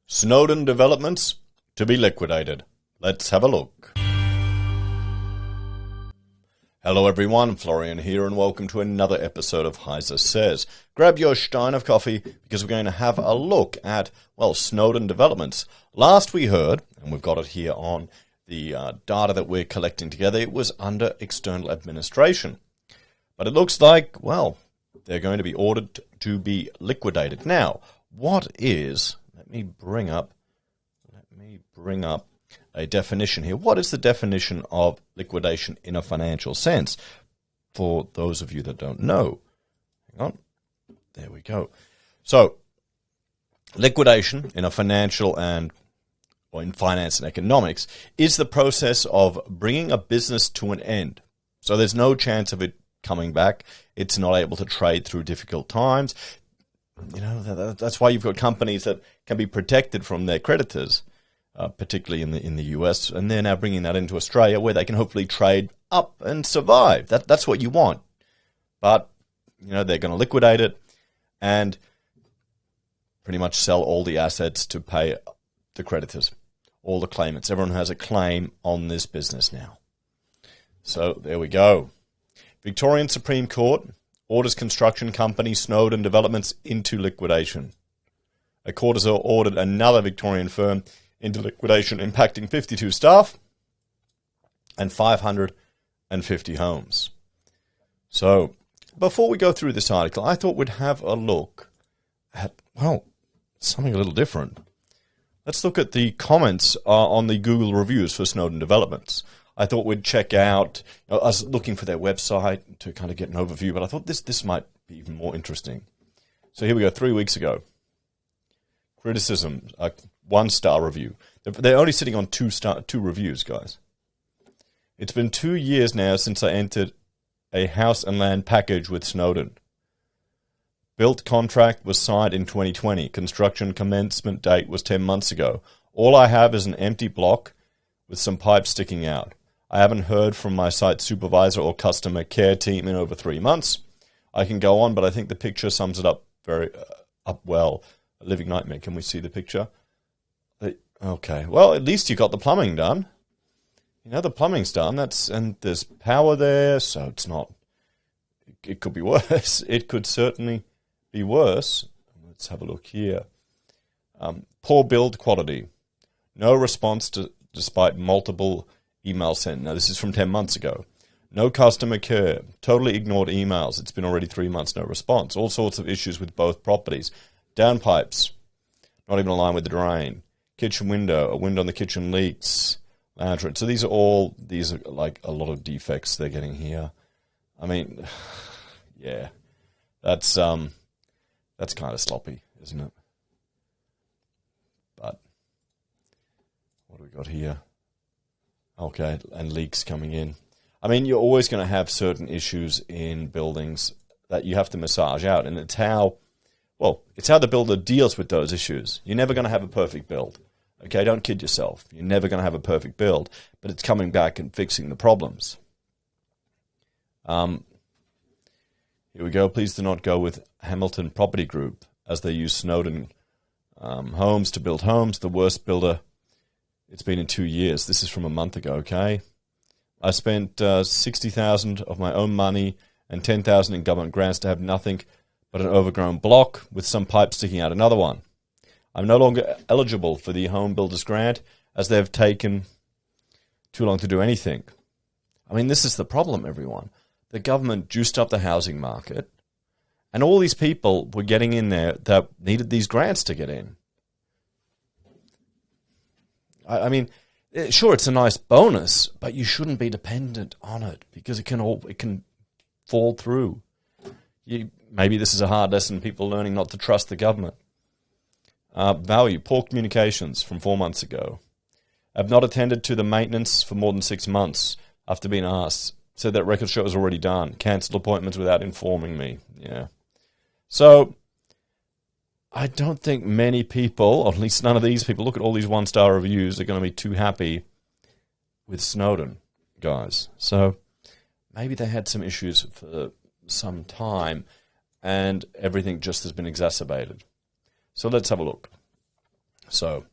Snowdon Developments to be liquidated. Let's have a look. Hello everyone, Florian here and welcome to another episode of HeiseSays. Grab your stein of coffee because we're going to have a look at, Snowdon Developments. Last we heard, and we've got it here on the data that we're collecting together, it was under external administration. But it looks like, they're going to be ordered to be liquidated. Now, what is... Let me bring up a definition here. What is the definition of liquidation in a financial sense? For those of you that don't know. Hang on. There we go. So, liquidation in a financial or in finance and economics is the process of bringing a business to an end. So there's no chance of it coming back. It's not able to trade through difficult times. You know, that's why you've got companies that can be protected from their creditors, particularly in the US, and they're now bringing that into Australia where they can hopefully trade up and survive. That's what you want. But, they're going to liquidate it and pretty much sell all the assets to pay the creditors, all the claimants. Everyone has a claim on this business now. So there we go. Victorian Supreme Court orders construction company Snowdon Developments into liquidation. A court has ordered another Victorian firm into liquidation, impacting 52 staff and 550 homes. So, before we go through this article, I thought we'd have a look at, something a little different. Let's look at the comments on the Google reviews for Snowdon Developments. I thought we'd check out, I was looking for their website to kind of get an overview, but I thought this might be even more interesting. So here we go, 3 weeks ago. Criticism, a 1-star review. They're only sitting on 2 reviews, guys. It's been 2 years now since I entered a house and land package with Snowdon. Built contract was signed in 2020. Construction commencement date was 10 months ago. All I have is an empty block with some pipes sticking out. I haven't heard from my site supervisor or customer care team in over 3 months. I can go on, but I think the picture sums it up up well. A living nightmare. Can we see the picture? Okay. Well, at least you got the plumbing done. The plumbing's done. And there's power there, so it's not. It could be worse. It could certainly be worse. Let's have a look here. Poor build quality. No response despite multiple emails sent. Now, this is from 10 months ago. No customer care. Totally ignored emails. It's been already 3 months, no response. All sorts of issues with both properties. Downpipes. Not even aligned with the drain. Kitchen window. A window on the kitchen leaks. Lounge room. So these are like a lot of defects they're getting here. I mean, yeah. That's kind of sloppy, isn't it? But what do we got here? Okay, and leaks coming in. I mean, you're always going to have certain issues in buildings that you have to massage out, and it's how the builder deals with those issues. You're never going to have a perfect build. Okay, don't kid yourself. You're never going to have a perfect build, but it's coming back and fixing the problems. Here we go. Please do not go with Hamilton Property Group as they use Snowdon homes to build homes. The worst builder it's been in 2 years. This is from a month ago, okay? I spent $60,000 of my own money and $10,000 in government grants to have nothing but an overgrown block with some pipe sticking out another one. I'm no longer eligible for the home builder's grant as they've taken too long to do anything. I mean, this is the problem, everyone. The government juiced up the housing market, and all these people were getting in there that needed these grants to get in. I mean, sure, it's a nice bonus, but you shouldn't be dependent on it because it can fall through. Maybe this is a hard lesson, people learning not to trust the government. Value, poor communications from 4 months ago. I've not attended to the maintenance for more than 6 months after being asked. Said that record show was already done. Cancelled appointments without informing me. Yeah. So, I don't think many people, or at least none of these people, look at all these 1-star reviews, are going to be too happy with Snowdon, guys. So, maybe they had some issues for some time, and everything just has been exacerbated. So let's have a look. So,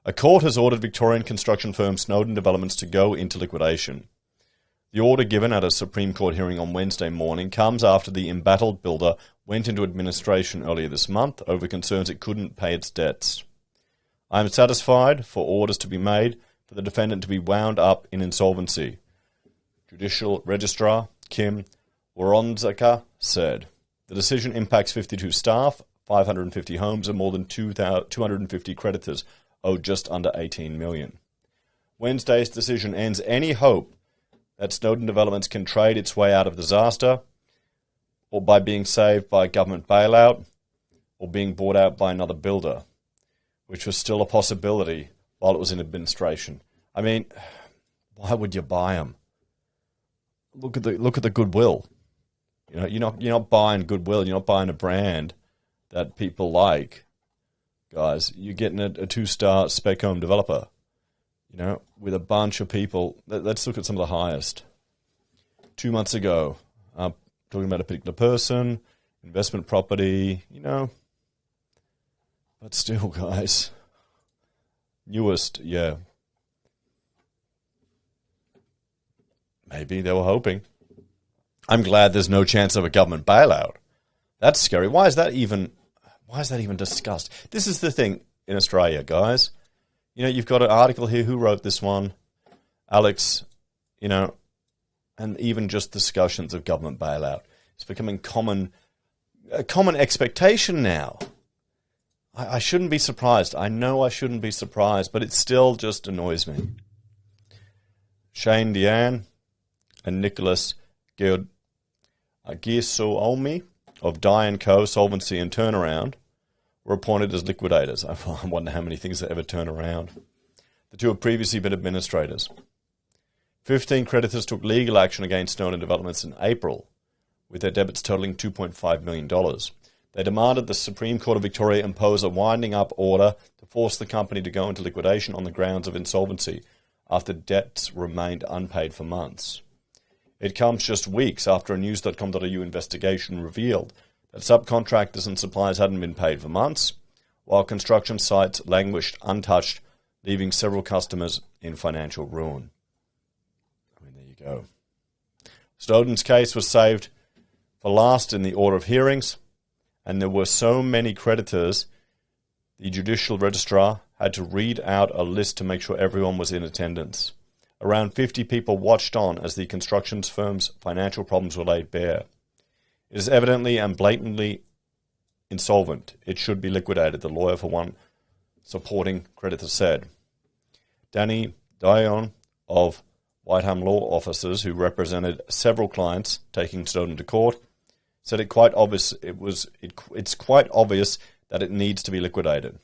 a court has ordered Victorian construction firm Snowdon Developments to go into liquidation. The order given at a Supreme Court hearing on Wednesday morning comes after the embattled builder went into administration earlier this month over concerns it couldn't pay its debts. I am satisfied for orders to be made for the defendant to be wound up in insolvency, Judicial Registrar Kim Woronzaka said. The decision impacts 52 staff, 550 homes, and more than 250 creditors owed just under $18 million. Wednesday's decision ends any hope that Snowdon Developments can trade its way out of disaster, or by being saved by a government bailout, or being bought out by another builder, which was still a possibility while it was in administration. I mean, why would you buy them? Look at the goodwill. You know, you're not buying goodwill. You're not buying a brand that people like, guys. You're getting a 2-star spec home developer. You know, with a bunch of people. Let's look at some of the highest. 2 months ago, talking about a particular person, investment property. You know, but still, guys. Newest, yeah. Maybe they were hoping. I'm glad there's no chance of a government bailout. That's scary. Why is that even discussed? This is the thing in Australia, guys. You know, you've got an article here. Who wrote this one? Alex, you know, and even just discussions of government bailout. It's becoming a common expectation now. I shouldn't be surprised. I know I shouldn't be surprised, but it still just annoys me. Shane Diane and Nicholas Giasolmi of Dye & Co. Solvency and Turnaround were appointed as liquidators. I wonder how many things they ever turn around. The two have previously been administrators. 15 creditors took legal action against Snowdon Developments in April, with their debits totaling $2.5 million. They demanded the Supreme Court of Victoria impose a winding-up order to force the company to go into liquidation on the grounds of insolvency after debts remained unpaid for months. It comes just weeks after a news.com.au investigation revealed that subcontractors and suppliers hadn't been paid for months, while construction sites languished untouched, leaving several customers in financial ruin. I mean, there you go. Snowdon's case was saved for last in the order of hearings, and there were so many creditors, the Judicial Registrar had to read out a list to make sure everyone was in attendance. Around 50 people watched on as the construction firm's financial problems were laid bare. It is evidently and blatantly insolvent. It should be liquidated, the lawyer for one supporting creditor said. Danny Dion of Whiteham Law Officers, who represented several clients taking Snowdon to court, said it's quite obvious that it needs to be liquidated.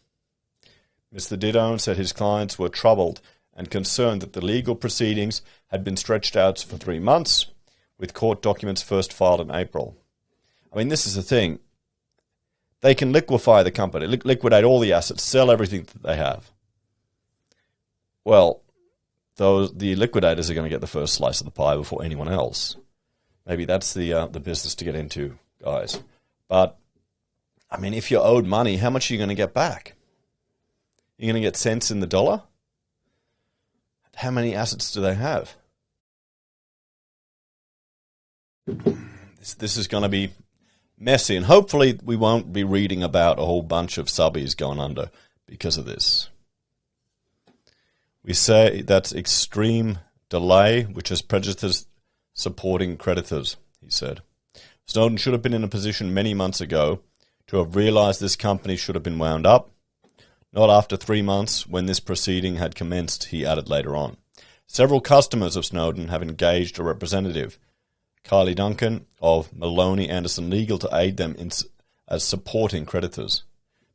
Mr. Didone said his clients were troubled and concerned that the legal proceedings had been stretched out for 3 months, with court documents first filed in April. I mean, this is the thing. They can liquefy the company, liquidate all the assets, sell everything that they have. Well, the liquidators are going to get the first slice of the pie before anyone else. Maybe that's the business to get into, guys. But, I mean, if you're owed money, how much are you going to get back? You're going to get cents in the dollar? How many assets do they have? This is going to be messy, and hopefully we won't be reading about a whole bunch of subbies going under because of this. We say that's extreme delay, which has prejudiced supporting creditors, he said. Snowdon should have been in a position many months ago to have realised this company should have been wound up, not after 3 months when this proceeding had commenced, he added later on. Several customers of Snowdon have engaged a representative, Kylie Duncan of Maloney Anderson Legal, to aid them as supporting creditors.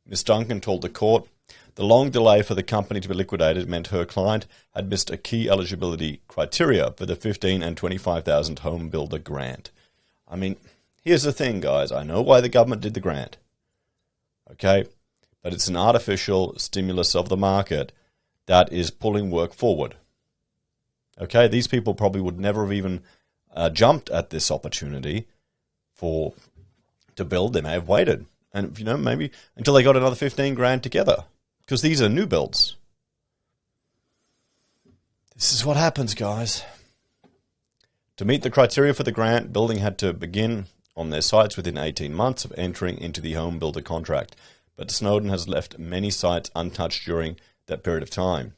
Ms. Duncan told the court the long delay for the company to be liquidated meant her client had missed a key eligibility criteria for the $15,000 and $25,000 home builder grant. I mean, here's the thing, guys. I know why the government did the grant. Okay? But it's an artificial stimulus of the market that is pulling work forward. Okay? These people probably would never have even jumped at this opportunity to build. They may have waited. And, maybe until they got another $15,000 together. because these are new builds. This is what happens, guys. To meet the criteria for the grant, building had to begin on their sites within 18 months of entering into the home builder contract. But Snowdon has left many sites untouched during that period of time.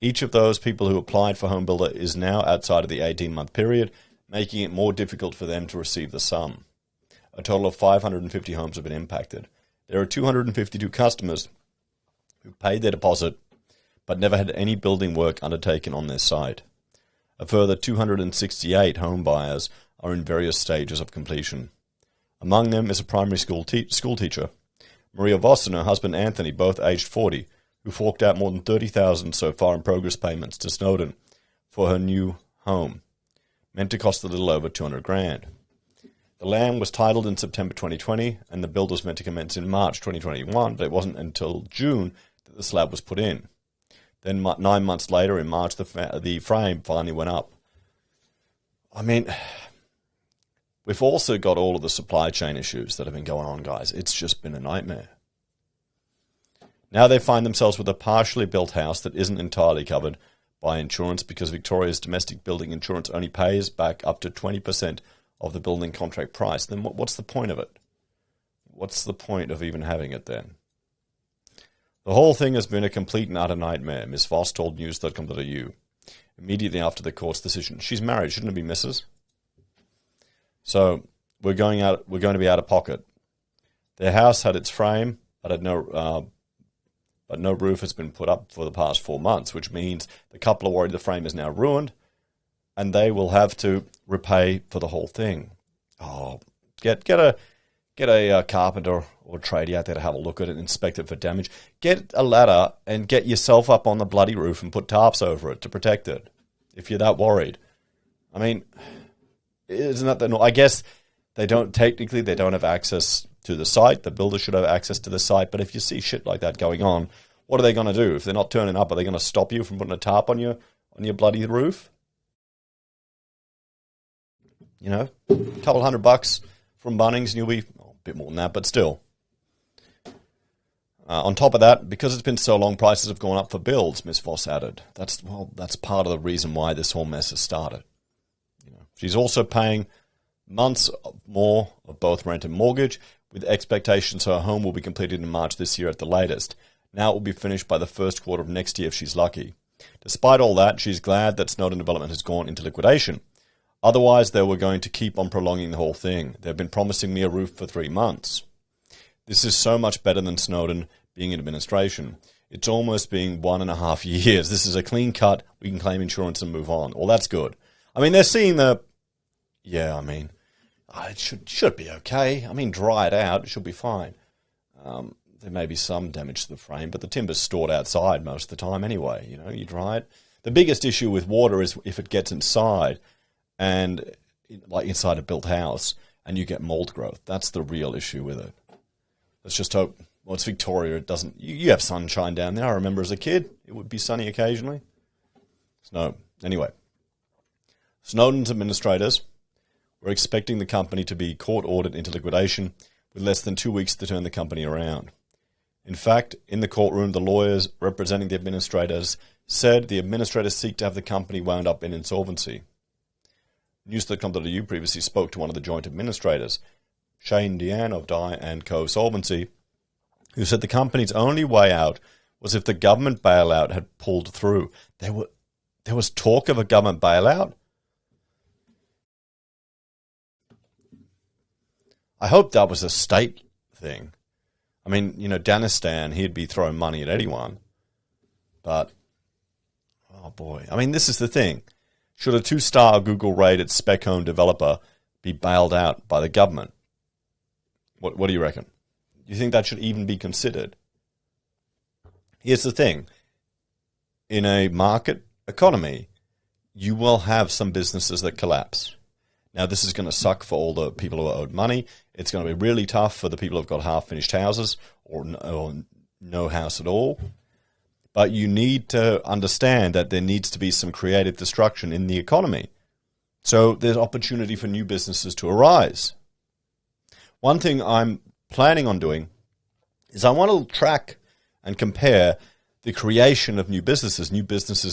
Each of those people who applied for home builder is now outside of the 18-month period, making it more difficult for them to receive the sum. A total of 550 homes have been impacted. There are 252 customers who paid their deposit but never had any building work undertaken on their site. A further 268 home buyers are in various stages of completion. Among them is a primary school teacher, Maria Voss and her husband Anthony, both aged 40, who forked out more than $30,000 so far in progress payments to Snowdon for her new home, meant to cost a little over $200,000. The land was titled in September 2020, and the build was meant to commence in March 2021, but it wasn't until June that the slab was put in. Then 9 months later, in March, the frame finally went up. I mean, we've also got all of the supply chain issues that have been going on, guys. It's just been a nightmare. Now they find themselves with a partially built house that isn't entirely covered by insurance because Victoria's domestic building insurance only pays back up to 20% of the building contract price. Then what's the point of it? What's the point of even having it then? The whole thing has been a complete and utter nightmare, Ms. Voss told news.com.au immediately after the court's decision. She's married, shouldn't it be Mrs.? So we're going to be out of pocket. Their house had its frame, but no roof has been put up for the past 4 months, which means the couple are worried the frame is now ruined, and they will have to repay for the whole thing. Oh, get a carpenter or a tradie out there to have a look at it and inspect it for damage. Get a ladder and get yourself up on the bloody roof and put tarps over it to protect it, if you're that worried. I mean, isn't that the norm? I guess they don't have access to the site. The builder should have access to the site. But if you see shit like that going on, what are they going to do? If they're not turning up, are they going to stop you from putting a tarp on your bloody roof? You know, a couple $100 from Bunnings and you'll be a bit more than that, but still. On top of that, because it's been so long, prices have gone up for builds, Ms. Voss added. That's part of the reason why this whole mess has started. You know, she's also paying months more of both rent and mortgage, with expectations her home will be completed in March this year at the latest. Now it will be finished by the first quarter of next year if she's lucky. Despite all that, she's glad that Snowdon Development has gone into liquidation. Otherwise, they were going to keep on prolonging the whole thing. They've been promising me a roof for 3 months. This is so much better than Snowdon being in administration. It's almost being 1.5 years. This is a clean cut. We can claim insurance and move on. Well, that's good. I mean, they're seeing it should be okay. I mean, dry it out. It should be fine. There may be some damage to the frame, but the timber's stored outside most of the time anyway. You know, you dry it. The biggest issue with water is if it gets inside, and like inside a built house, and you get mold growth. That's the real issue with it. Let's just hope. Well, it's Victoria. It doesn't. You have sunshine down there. I remember as a kid, it would be sunny occasionally. Anyway, Snowdon's administrators were expecting the company to be court-ordered into liquidation with less than 2 weeks to turn the company around. In fact, in the courtroom, the lawyers representing the administrators said the administrators seek to have the company wound up in insolvency. News.com.au previously spoke to one of the joint administrators, Shane Deanne of Dye & Co. Solvency, who said the company's only way out was if the government bailout had pulled through. There was talk of a government bailout? I hope that was a state thing. I mean, you know, Danistan, he'd be throwing money at anyone. But, oh boy. I mean, this is the thing. Should a 2-star Google-rated spec home developer be bailed out by the government? What do you reckon? Do you think that should even be considered? Here's the thing. In a market economy, you will have some businesses that collapse. Now, this is going to suck for all the people who are owed money. It's going to be really tough for the people who have got half-finished houses or no house at all. But you need to understand that there needs to be some creative destruction in the economy. So there's opportunity for new businesses to arise. One thing I'm planning on doing is I want to track and compare the creation of new businesses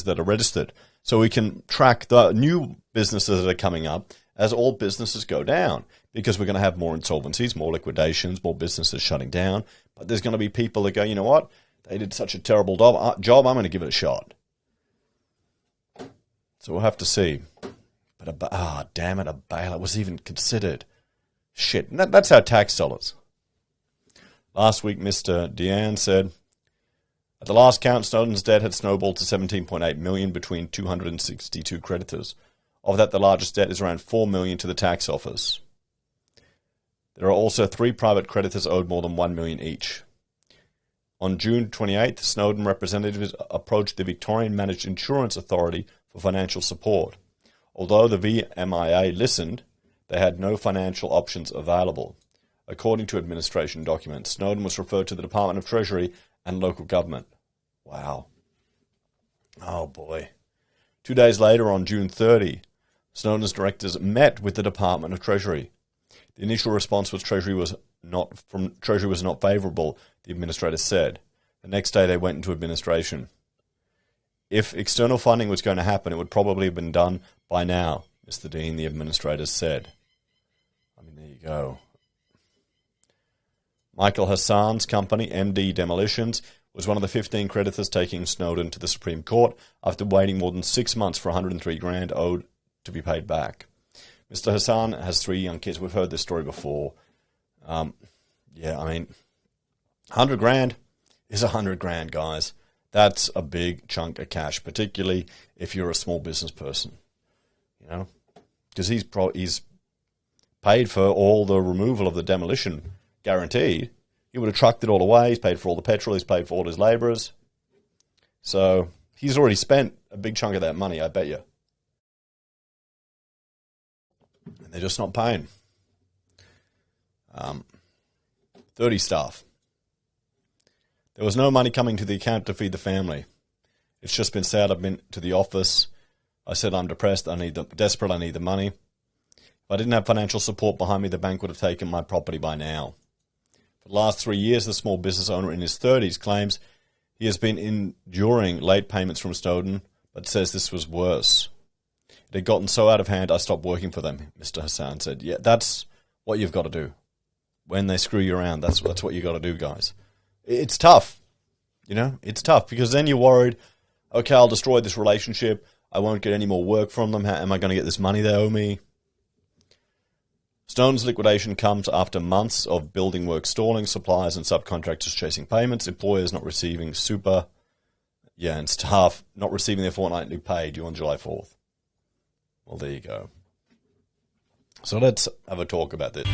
that are registered. So we can track the new businesses that are coming up as all businesses go down, because we're going to have more insolvencies, more liquidations, more businesses shutting down. But there's going to be people that go, you know what? They did such a terrible job, I'm going to give it a shot. So we'll have to see. But, damn it, a bailout was even considered. Shit, that's our tax dollars. Last week, Mr. Deanne said, at the last count, Snowdon's debt had snowballed to $17.8 million between 262 creditors. Of that, the largest debt is around $4 million to the tax office. There are also 3 private creditors owed more than $1 million each. On June 28th, Snowdon representatives approached the Victorian Managed Insurance Authority for financial support. Although the VMIA listened, they had no financial options available. According to administration documents, Snowdon was referred to the Department of Treasury and local government. Wow. Oh boy. 2 days later, on June 30, Snowdon's directors met with the Department of Treasury. The initial response was Treasury was not favourable, the administrator said. The next day they went into administration. If external funding was going to happen, it would probably have been done by now, Mr. Dean, the administrator said. I mean, there you go. Michael Hassan's company, MD Demolitions, was one of the 15 creditors taking Snowdon to the Supreme Court after waiting more than 6 months for $103,000 owed to be paid back. Mr. Hassan has 3 young kids. We've heard this story before. $100,000 is $100,000, guys. That's a big chunk of cash, particularly if you're a small business person. You know, because he's paid for all the removal of the demolition guaranteed. He would have trucked it all away. He's paid for all the petrol. He's paid for all his labourers. So he's already spent a big chunk of that money, I bet you. And they're just not paying. 30 staff. There was no money coming to the account to feed the family. It's just been sad. I've been to the office. I said I'm depressed. I need the money. If I didn't have financial support behind me, the bank would have taken my property by now. For the last 3 years, the small business owner in his 30s claims he has been enduring late payments from Snowdon, but says this was worse. It had gotten so out of hand, I stopped working for them, Mr. Hassan said. Yeah, that's what you've got to do. When they screw you around, that's what you got to do, guys. It's tough. You know, it's tough because then you're worried, okay, I'll destroy this relationship. I won't get any more work from them. How am I going to get this money they owe me? Snowdon's liquidation comes after months of building work stalling, suppliers and subcontractors chasing payments, employers not receiving and staff not receiving their fortnightly pay due on July 4th. Well, there you go. So let's have a talk about this.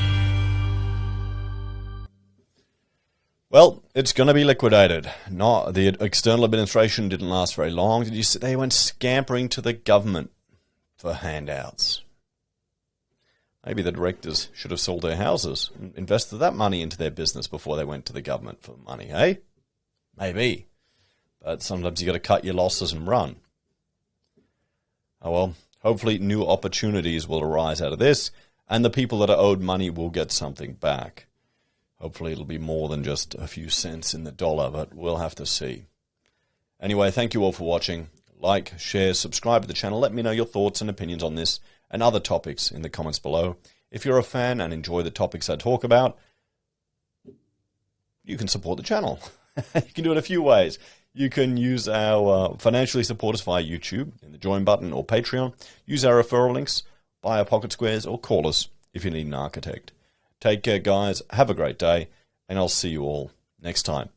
Well, it's going to be liquidated. The external administration didn't last very long. Did you see? They went scampering to the government for handouts. Maybe the directors should have sold their houses and invested that money into their business before they went to the government for money, eh? Maybe. But sometimes you got to cut your losses and run. Oh well, hopefully new opportunities will arise out of this, and the people that are owed money will get something back. Hopefully it'll be more than just a few cents in the dollar, but we'll have to see. Anyway, thank you all for watching. Like, share, subscribe to the channel. Let me know your thoughts and opinions on this and other topics in the comments below. If you're a fan and enjoy the topics I talk about, you can support the channel. You can do it a few ways. You can use our financially support us via YouTube in the join button or Patreon. Use our referral links, buy our pocket squares, or call us if you need an architect. Take care, guys. Have a great day, and I'll see you all next time.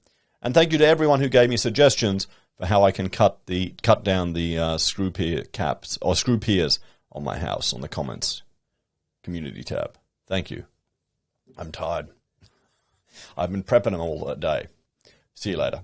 And thank you to everyone who gave me suggestions for how I can cut down the screw pier caps or screw piers on my house on the comments community tab. Thank you. I'm tired. I've been prepping them all day. See you later.